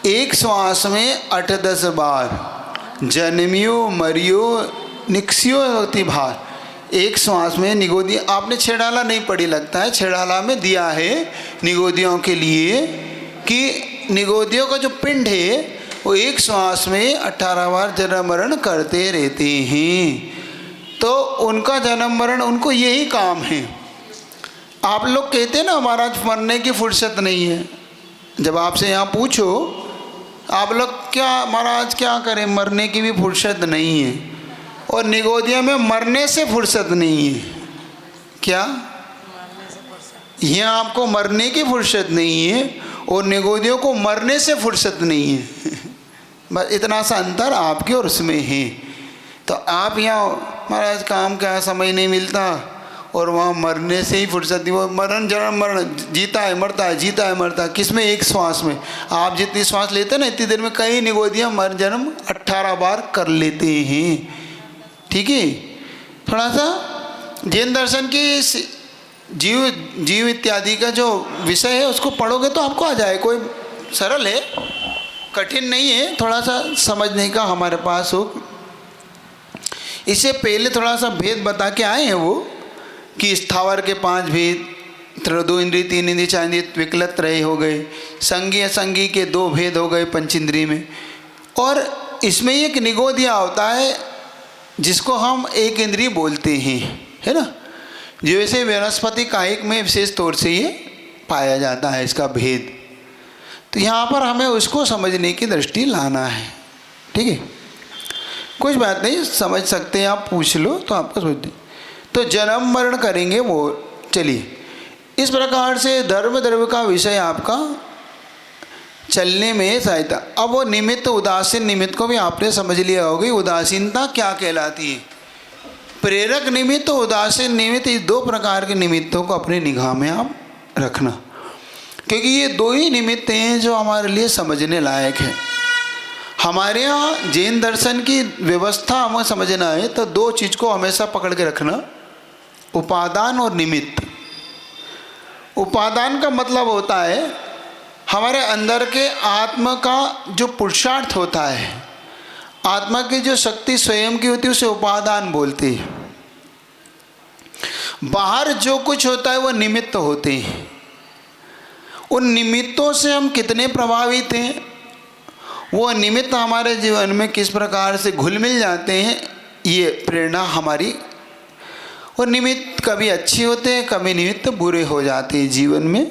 एक श्वास में 8-10 बार जन्मियो मरियो निक्सियो होती भार। एक श्वास में निगोदिया। आपने छेड़ाला नहीं पढ़ी लगता है, छेड़ाला में दिया है निगोदियों के लिए कि निगोदियों का जो पिंड है वो एक श्वास में 18 बार जन्म मरण करते रहते हैं। तो उनका जन्म मरण, उनको यही काम है। आप लोग कहते हैं ना महाराज मरने की फुर्सत नहीं है। जब आपसे यहाँ पूछो आप लोग क्या महाराज क्या करें, मरने की भी फुर्सत नहीं है, और निगोदिया में मरने से फुर्सत नहीं है। क्या यहाँ आपको मरने की फुर्सत नहीं है और निगोदियों को मरने से फुर्सत नहीं है। बस इतना सा अंतर आपके और उसमें है। तो आप यहाँ महाराज काम का समय नहीं मिलता, और वहाँ मरने से ही फुर्सत नहीं। वो मरण जन्म मरण, जीता है मरता है, जीता है मरता है, किस में? एक श्वास में। आप जितनी श्वास लेते हैं ना इतनी देर में कई निगोदियाँ मर जन्म 18 बार कर लेते हैं। ठीक है, थोड़ा सा जैन दर्शन की जीव इत्यादि का जो विषय है उसको पढ़ोगे तो आपको आ जाए। कोई सरल है, कठिन नहीं है, थोड़ा सा समझने का हमारे पास हो। इससे पहले थोड़ा सा भेद बता के आए हैं वो कि स्थावर के 5 भेद, 2 इंद्रिय, 3 इंद्रिय, 4 इंद्रिय विकलत रहे हो गए, संगी असंगी के 2 भेद हो गए पंचेंद्रिय में। और इसमें एक निगोदिया होता है जिसको हम एक इंद्रिय बोलते हैं, है ना। जैसे वनस्पति कायिक में विशेष तौर से ये पाया जाता है इसका भेद। तो यहाँ पर हमें उसको समझने की दृष्टि लाना है। ठीक है, कुछ बात नहीं, समझ सकते हैं आप, पूछ लो तो आपको समझ दें। तो जन्म मरण करेंगे वो। चलिए, इस प्रकार से धर्म द्रव्य का विषय आपका चलने में सहायता। अब वो निमित्त, उदासीन निमित्त को भी आपने समझ लिया होगी। उदासीनता क्या कहलाती है? प्रेरक निमित्त, उदासीन निमित्त, इस 2 प्रकार के निमित्तों को अपने निगाह में आप रखना। क्योंकि ये दो ही निमित्त हैं जो हमारे लिए समझने लायक हैं। हमारे यहाँ जैन दर्शन की व्यवस्था हमें समझना है तो दो चीज़ को हमेशा पकड़ के रखना, उपादान और निमित्त। उपादान का मतलब होता है हमारे अंदर के आत्मा का जो पुरुषार्थ होता है, आत्मा की जो शक्ति स्वयं की होती है उसे उपादान बोलते हैं। बाहर जो कुछ होता है वो निमित्त होते हैं। उन निमित्तों से हम कितने प्रभावित हैं, वो निमित्त हमारे जीवन में किस प्रकार से घुल मिल जाते हैं, ये प्रेरणा हमारी। और निमित्त कभी अच्छे होते हैं, कभी निमित्त बुरे हो जाते हैं जीवन में।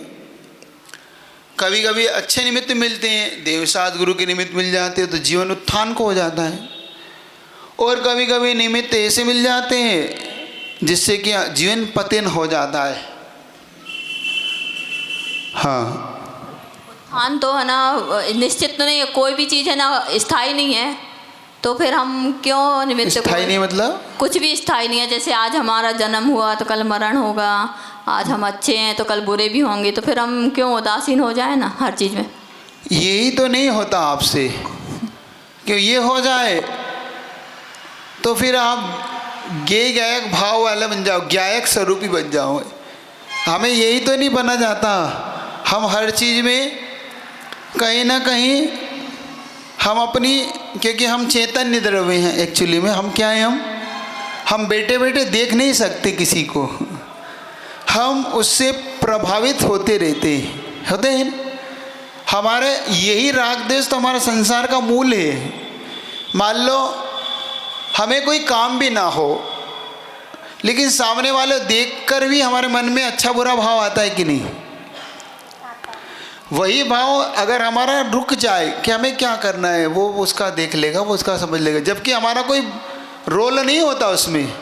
कभी कभी अच्छे निमित्त मिलते हैं, देवसाद गुरु के निमित्त मिल जाते हैं तो जीवन उत्थान को हो जाता है। और कभी कभी निमित्त ऐसे मिल जाते हैं जिससे कि जीवन पतन हो जाता है। हाँ, उत्थान तो है ना निश्चित तो नहीं है, कोई भी चीज़ है ना स्थायी नहीं है, तो फिर हम क्यों निमित्त स्थायी नहीं मतलब कुछ भी स्थायी नहीं है। जैसे आज हमारा जन्म हुआ तो कल मरण होगा, आज हम अच्छे हैं तो कल बुरे भी होंगे, तो फिर हम क्यों उदासीन हो जाए ना हर चीज़ में। यही तो नहीं होता आपसे, कि ये हो जाए तो फिर आप गेय गायक भाव वाला बन जाओ, गायक स्वरूपी बन जाओ। हमें यही तो नहीं बना जाता। हम हर चीज़ में कहीं ना कहीं हम अपनी, क्योंकि हम चैतन्य द्रव्य हैं एक्चुअली में। हम क्या हैं, हम बैठे बैठे देख नहीं सकते किसी को, हम उससे प्रभावित होते रहते होते हैं। हमारे यही राग देश तो हमारा संसार का मूल है। मान लो हमें कोई काम भी ना हो, लेकिन सामने वाले देखकर भी हमारे मन में अच्छा बुरा भाव आता है कि नहीं। वही भाव अगर हमारा रुक जाए कि हमें क्या करना है, वो उसका देख लेगा, वो उसका समझ लेगा, जबकि हमारा कोई रोल नहीं होता उसमें,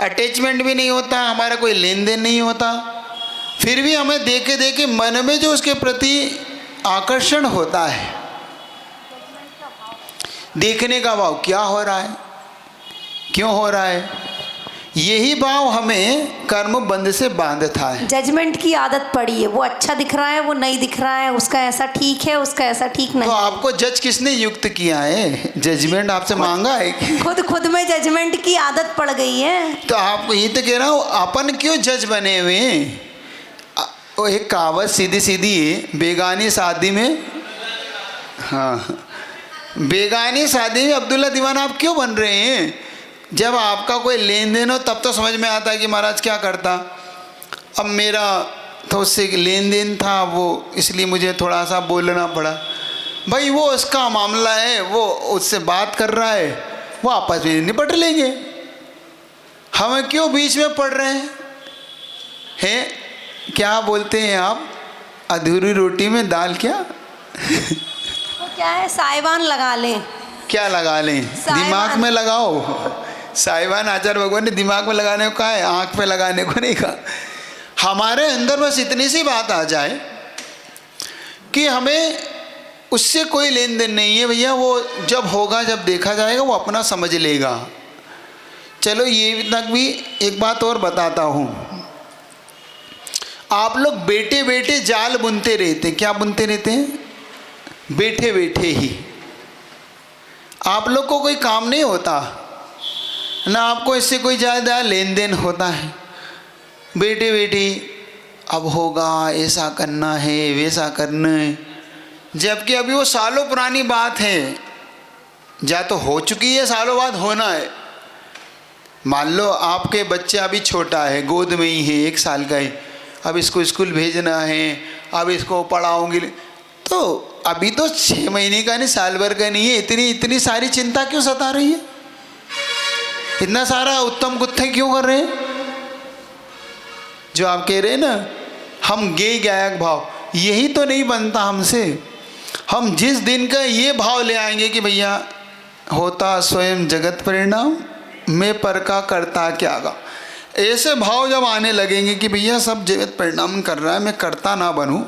अटैचमेंट भी नहीं होता, हमारा कोई लेन देन नहीं होता, फिर भी हमें देखे देखे मन में जो उसके प्रति आकर्षण होता है, देखने का भाव, क्या हो रहा है, क्यों हो रहा है, यही भाव हमें कर्म बंध से बांधता है। जजमेंट की आदत पड़ी है, वो अच्छा दिख रहा है, वो नहीं दिख रहा है, उसका ऐसा ठीक है, उसका ऐसा ठीक नहीं। तो आपको जज किसने युक्त किया है? जजमेंट आपसे मांगा है? खुद में जजमेंट की आदत पड़ गई है। तो आपको यही तो कह रहा हूँ, अपन क्यों जज बने हुए हैं? वो एक कहावत सीधी सीधी है, बेगानी शादी में, हाँ, बेगानी शादी में अब्दुल्ला दीवाना आप क्यों बन रहे हैं? जब आपका कोई लेन देन हो तब तो समझ में आता है कि महाराज क्या करता। अब मेरा तो उससे लेन देन था, वो इसलिए मुझे थोड़ा सा बोलना पड़ा। भाई वो उसका मामला है, वो उससे बात कर रहा है, वो आपस में निपट लेंगे, हम क्यों बीच में पड़ रहे हैं? क्या बोलते हैं आप, अधूरी रोटी में दाल क्या? वो क्या है, साइवान लगा लें। क्या लगा लें? दिमाग में लगाओ। साइवान आचार्य भगवान ने दिमाग में लगाने को कहा है, आँख पे लगाने को नहीं कहा। हमारे अंदर बस इतनी सी बात आ जाए कि हमें उससे कोई लेन देन नहीं है भैया, वो जब होगा, जब देखा जाएगा, वो अपना समझ लेगा। चलो ये तक भी एक बात और बताता हूँ। आप लोग बैठे बैठे जाल बुनते रहते हैं। क्या बुनते रहते हैं? बैठे बैठे ही। आप लोग को कोई काम नहीं होता ना, आपको इससे कोई ज़्यादा लेन देन होता है। बैठे बैठे अब होगा, ऐसा करना है, वैसा करना है, जबकि अभी वो सालों पुरानी बात है, या तो हो चुकी है, सालों बाद होना है। मान लो आपके बच्चे अभी छोटा है, गोद में ही है, 1 साल का है, अब इसको स्कूल भेजना है, अब इसको पढ़ाऊंगी, तो अभी तो 6 महीने का नहीं, साल भर का नहीं है, इतनी सारी चिंता क्यों सता रही है? इतना सारा उत्तम गुत्थे क्यों कर रहे हैं? जो आप कह रहे हैं ना, हम गेय गायक भाव, यही तो नहीं बनता हमसे। हम जिस दिन का ये भाव ले आएंगे कि भैया होता स्वयं जगत परिणाम, मैं पर का करता क्या गा, ऐसे भाव जब आने लगेंगे कि भैया सब जगत परिणाम कर रहा है, मैं करता ना बनूं,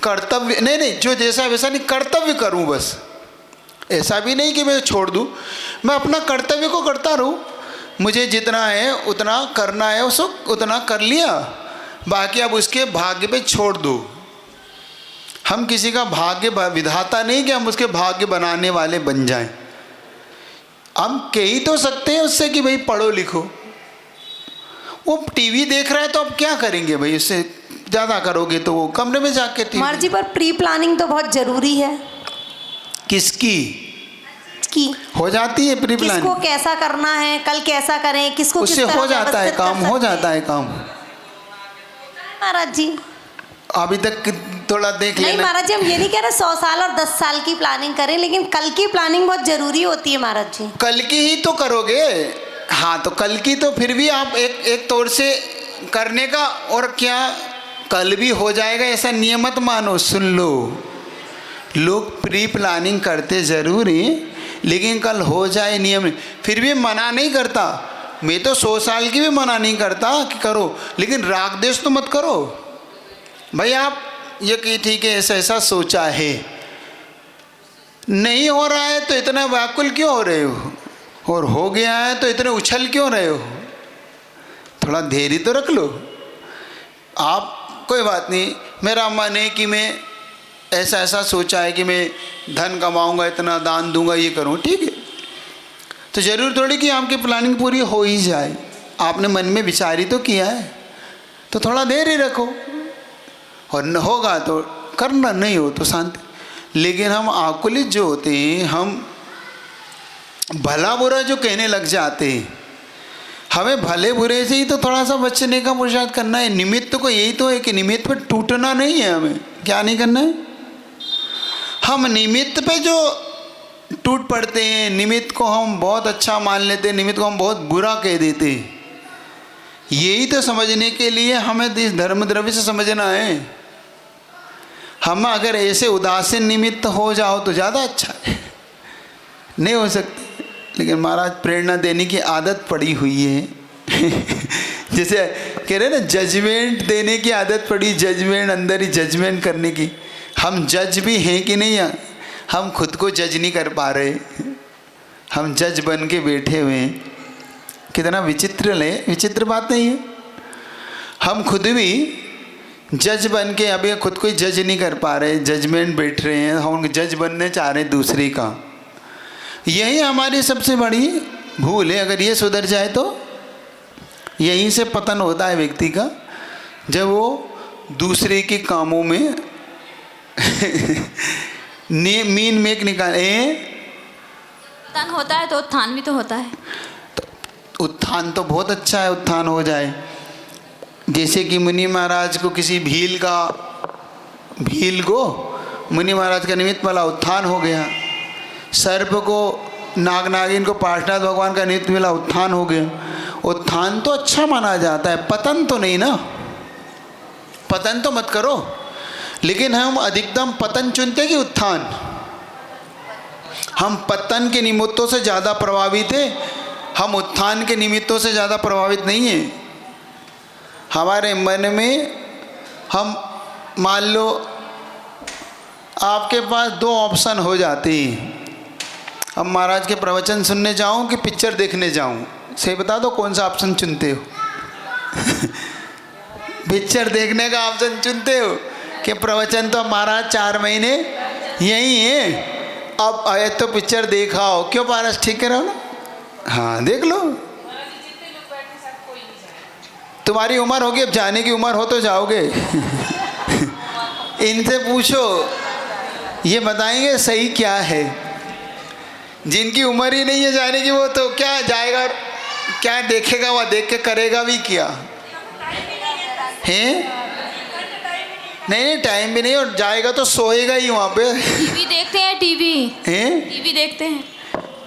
कर्तव्य नहीं, जो जैसा वैसा नहीं, कर्तव्य करूं बस। ऐसा भी नहीं कि मैं छोड़ दूं, मैं अपना कर्तव्य को करता रहूं। मुझे जितना है उतना करना है, उसको उतना कर लिया, बाकी अब उसके भाग्य पे छोड़ दो। हम किसी का भाग्य विधाता नहीं कि हम उसके भाग्य बनाने वाले बन जाएं। हम कह ही तो सकते हैं उससे कि भाई पढ़ो लिखो। वो टीवी देख रहा है तो अब क्या करेंगे भाई, उससे ज़्यादा करोगे तो वो कमरे में जाके कुमार जी, पर प्री प्लानिंग तो बहुत जरूरी है। किसकी की हो जाती है प्री किसको प्लानिंग? कैसा करना है, कल कैसा करें, किसको किस उससे तरह हो जाता है व्यवस्थित काम, कर हो सकते जाता हैं। है काम। महाराज जी अभी तक थोड़ा देख नहीं लेना। महाराज जी, हम ये नहीं कह रहे 100 साल और 10 साल की प्लानिंग करें, लेकिन कल की प्लानिंग बहुत जरूरी होती है महाराज जी। कल की ही तो करोगे। हाँ तो कल की तो फिर भी आप एक तौर से करने का, और क्या कल भी हो जाएगा ऐसा नियम मत मानो। सुन लो, लोग प्री प्लानिंग करते ज़रूर हैं, लेकिन कल हो जाए नियम, फिर भी मना नहीं करता। मैं तो 100 साल की भी मना नहीं करता कि करो, लेकिन राग देश तो मत करो भाई। आप ये कि ठीक है ऐसा ऐसा सोचा है, नहीं हो रहा है तो इतना व्याकुल क्यों हो रहे हो, और हो गया है तो इतने उछल क्यों रहे हो? थोड़ा धैर्य तो रख लो आप। कोई बात नहीं, मेरा मन है कि मैं ऐसा ऐसा सोचा है कि मैं धन कमाऊंगा, इतना दान दूंगा, ये करूँ, ठीक है। तो ज़रूर थोड़ी कि आपकी प्लानिंग पूरी हो ही जाए। आपने मन में विचार ही तो किया है, तो थोड़ा धैर्य रखो, और न होगा तो करना, नहीं हो तो शांति। लेकिन हम आकुलित जो होते हैं, हम भला बुरा जो कहने लग जाते हैं, हमें भले बुरे से ही तो थोड़ा सा बचने का पुरुषार्थ करना है। निमित्त को यही तो है कि निमित्त पर टूटना नहीं है। हमें क्या नहीं करना है? हम निमित्त पे जो टूट पड़ते हैं, निमित्त को हम बहुत अच्छा मान लेते हैं, निमित्त को हम बहुत बुरा कह देते हैं। यही तो समझने के लिए हमें इस धर्म द्रव्य से समझना है। हम अगर ऐसे उदासीन निमित्त हो जाओ तो ज़्यादा अच्छा है। नहीं हो सकती, लेकिन महाराज प्रेरणा देने की आदत पड़ी हुई है। जैसे कह रहे ना, जजमेंट देने की आदत पड़ी, जजमेंट अंदर ही जजमेंट करने की। हम जज भी हैं कि नहीं? हम खुद को जज नहीं कर पा रहे, हम जज बन के बैठे हुए हैं। कितना विचित्र है, विचित्र बात नहीं है? हम खुद भी जज बन के अभी खुद को ही जज नहीं कर पा रहे, जजमेंट बैठ रहे हैं, हम जज बनने चाह रहे हैं दूसरे का। यही हमारी सबसे बड़ी भूल है। अगर ये सुधर जाए तो यहीं से पतन होता है व्यक्ति का, जब वो दूसरे के कामों में मीन मेक निकाले। उत्थान होता है तो उत्थान भी तो होता है। तो उत्थान तो बहुत अच्छा है, उत्थान हो जाए। जैसे कि मुनि महाराज को किसी भील को मुनि महाराज का निमित्त वाला उत्थान हो गया। सर्प को, नाग नागिन को पार्शनाथ भगवान का निमित्त मिला, उत्थान हो गया। उत्थान तो अच्छा माना जाता है, पतन तो नहीं ना। पतन तो मत करो, लेकिन हम अधिकतम पतन चुनते कि उत्थान। हम पतन के निमित्तों से ज़्यादा प्रभावित है, हम उत्थान के निमित्तों से ज़्यादा प्रभावित नहीं है। हमारे मन में हम मान लो आपके पास 2 ऑप्शन हो जाते हैं। अब महाराज के प्रवचन सुनने जाऊं कि पिक्चर देखने जाऊं, से बता दो कौन सा ऑप्शन चुनते हो? पिक्चर देखने का ऑप्शन चुनते हो कि प्रवचन तो महाराज 4 महीने यही है, अब आए तो पिक्चर देखा हो। क्यों पारस, ठीक कह रहे हो ना? हाँ देख लो, तुम्हारी उम्र होगी, अब जाने की उम्र हो तो जाओगे। इनसे पूछो, ये बताएंगे सही क्या है। जिनकी उम्र ही नहीं है जाने की, वो तो क्या जाएगा, क्या देखेगा, वह देख के करेगा भी क्या है? नहीं टाइम भी नहीं, और जाएगा तो सोएगा ही वहाँ पे। टीवी देखते हैं, टीवी देखते हैं।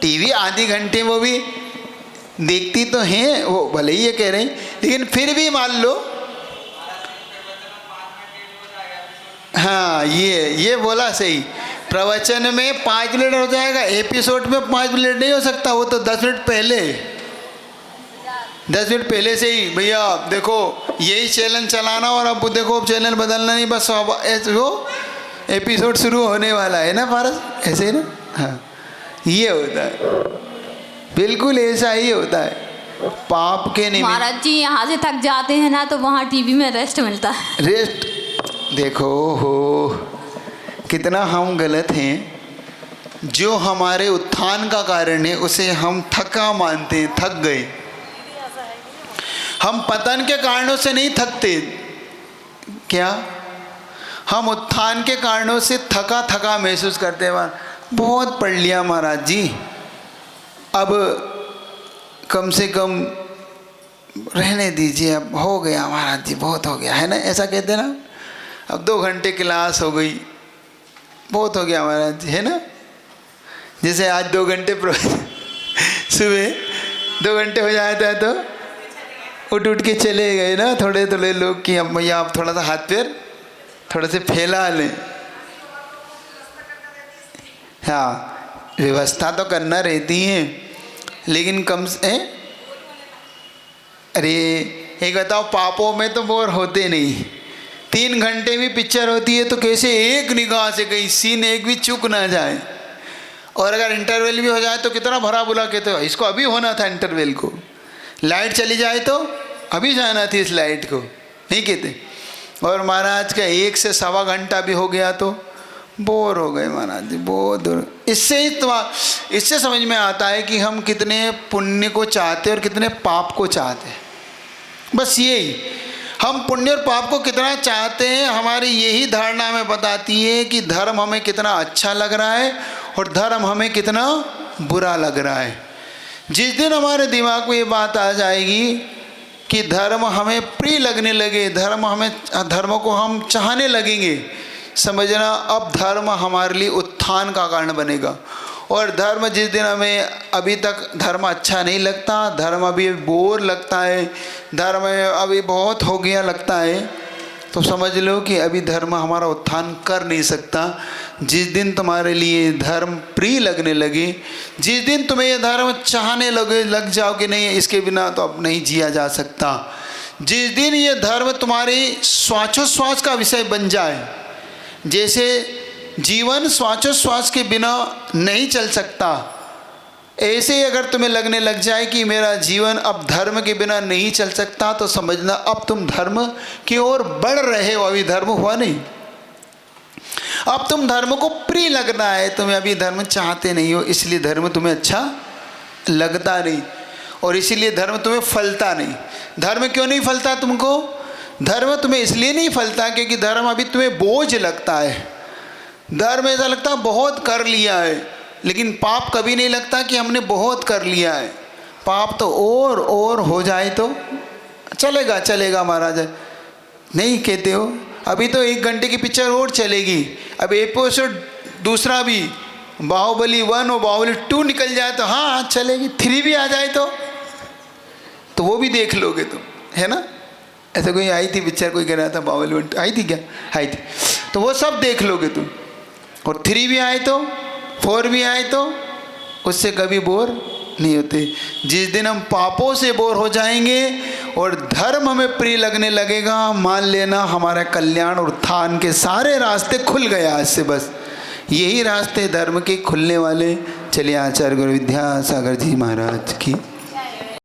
टीवी आधी घंटे वो भी देखती तो हैं, वो भले ही ये कह रहे हैं, लेकिन फिर भी मान लो, हाँ ये बोला सही। प्रवचन में 5 मिनट हो जाएगा, एपिसोड में 5 मिनट नहीं हो सकता, वो तो 10 मिनट पहले, 10 मिनट पहले से ही भैया देखो यही चैनल चलाना, और अब देखो अब चैनल बदलना नहीं, बस वो एपिसोड शुरू होने वाला है ना पारस, ऐसे ही ना? हाँ ये होता है, बिल्कुल ऐसा ही होता है। पाप के निमित्त महाराज जी यहाँ से थक जाते हैं ना, तो वहाँ टीवी में रेस्ट मिलता है। रेस्ट देखो हो, कितना हम गलत हैं। जो हमारे उत्थान का कारण है उसे हम थका मानते हैं, थक गए। हम पतन के कारणों से नहीं थकते, क्या हम उत्थान के कारणों से थका थका महसूस करते हैं। बहुत पढ़ लिया महाराज जी, अब कम से कम रहने दीजिए, अब हो गया महाराज जी, बहुत हो गया, है ना, ऐसा कहते ना। अब 2 घंटे क्लास हो गई, बहुत हो गया महाराज जी, है ना। जैसे आज 2 घंटे सुबह 2 घंटे हो जाता है तो उठ के चले गए ना थोड़े थोड़े लोग कि अब भैया आप थोड़ा सा हाथ पैर थोड़ा से फैला लें। हाँ, व्यवस्था तो करना रहती है, लेकिन कम से अरे एक बताओ, पापों में तो बोर होते नहीं। 3 घंटे भी पिक्चर होती है तो कैसे एक निगाह से कहीं सीन एक भी चूक ना जाए। और अगर इंटरवल भी हो जाए तो कितना भरा बुला कहते हो, इसको अभी होना था इंटरवल को। लाइट चली जाए तो अभी जाना थी इस लाइट को, नहीं कहते। और महाराज का 1 से सवा घंटा भी हो गया तो बोर हो गए महाराज जी, बहुत दूर। इससे समझ में आता है कि हम कितने पुण्य को चाहते हैं और कितने पाप को चाहते हैं। बस यही, हम पुण्य और पाप को कितना चाहते हैं, हमारी यही धारणा हमें बताती है कि धर्म हमें कितना अच्छा लग रहा है और धर्म हमें कितना बुरा लग रहा है। जिस दिन हमारे दिमाग में ये बात आ जाएगी कि धर्म हमें प्रिय लगने लगे, धर्म को हम चाहने लगेंगे, समझना अब धर्म हमारे लिए उत्थान का कारण बनेगा। और धर्म जिस दिन हमें अभी तक धर्म अच्छा नहीं लगता, धर्म अभी बोर लगता है, धर्म अभी बहुत हो गया लगता है, तो समझ लो कि अभी धर्म हमारा उत्थान कर नहीं सकता। जिस दिन तुम्हारे लिए धर्म प्रिय लगने लगे, जिस दिन तुम्हें ये धर्म चाहने लग जाओ कि नहीं इसके बिना तो अब नहीं जिया जा सकता, जिस दिन ये धर्म तुम्हारी श्वासोच्छ्वास का विषय बन जाए, जैसे जीवन श्वासोच्छ्वास के बिना नहीं चल सकता, ऐसे ही अगर तुम्हें लगने लग जाए कि मेरा जीवन अब धर्म के बिना नहीं चल सकता, तो समझना अब तुम धर्म की ओर बढ़ रहे हो, अभी धर्म हुआ नहीं। अब तुम धर्म को प्रिय लगना है, तुम्हें अभी धर्म चाहते नहीं हो, इसलिए धर्म तुम्हें अच्छा लगता नहीं और इसीलिए धर्म तुम्हें फलता नहीं। धर्म क्यों नहीं फलता तुमको? धर्म तुम्हें इसलिए नहीं फलता क्योंकि धर्म अभी तुम्हें बोझ लगता है। धर्म ऐसा लगता है बहुत कर लिया है, लेकिन पाप कभी नहीं लगता कि हमने बहुत कर लिया है। पाप तो और हो जाए तो चलेगा महाराज, नहीं कहते हो? अभी तो 1 घंटे की पिक्चर और चलेगी, अब एपिसोड दूसरा भी बाहुबली 1 और बाहुबली 2 निकल जाए तो हाँ चलेगी, 3 भी आ जाए तो वो भी देख लोगे तुम, है ना। ऐसा कोई आई थी पिक्चर, कोई कह रहा था बाहुबली 1 आई थी क्या? आई थी, तो वो सब देख लोगे तुम। और 3 भी आए तो 4 भी आए तो उससे कभी बोर नहीं होते। जिस दिन हम पापों से बोर हो जाएंगे और धर्म हमें प्रिय लगने लगेगा, मान लेना हमारा कल्याण और उत्थान के सारे रास्ते खुल गए आज से। बस यही रास्ते धर्म के खुलने वाले। चलिए आचार्य गुरु विद्यासागर जी महाराज की